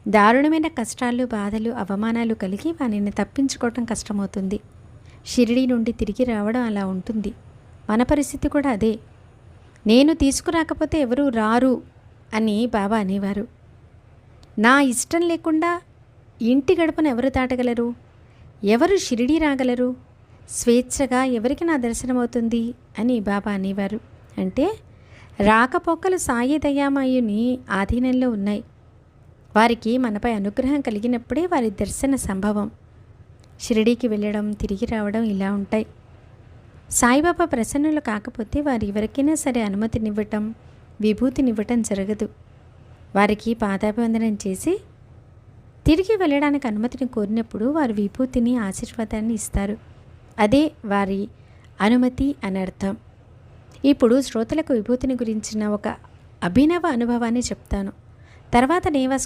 దారుణమైన కష్టాలు, బాధలు, అవమానాలు కలిగి వానిని తప్పించుకోవటం కష్టమవుతుంది. షిరిడీ నుండి తిరిగి రావడం అలా ఉంటుంది. మన పరిస్థితి కూడా అదే. నేను తీసుకురాకపోతే ఎవరూ రారు అని బాబా అనేవారు. నా ఇష్టం లేకుండా ఇంటి గడపను ఎవరు దాటగలరు? ఎవరు షిరిడీ రాగలరు? స్వేచ్ఛగా ఎవరికి నా దర్శనమవుతుంది అని బాబా అనేవారు. అంటే రాకపోకలు సాయి దయామయుని ఆధీనంలో ఉన్నాయి. వారికి మనపై అనుగ్రహం కలిగినప్పుడే వారి దర్శన సంభవం. షిరిడీకి వెళ్ళడం, తిరిగి రావడం ఇలా ఉంటాయి. సాయిబాబా ప్రసన్నులు కాకపోతే వారు ఎవరికైనా సరే అనుమతినివ్వటం, విభూతినివ్వటం జరగదు. వారికి పాదాభివందనం చేసి తిరిగి వెళ్ళడానికి అనుమతిని కోరినప్పుడు వారు విభూతిని, ఆశీర్వాదాన్ని ఇస్తారు. అదే వారి అనుమతి అని అర్థం. ఇప్పుడు శ్రోతలకు విభూతిని గురించిన ఒక అభినవ అనుభవాన్ని చెప్తాను. తర్వాత నేవాస్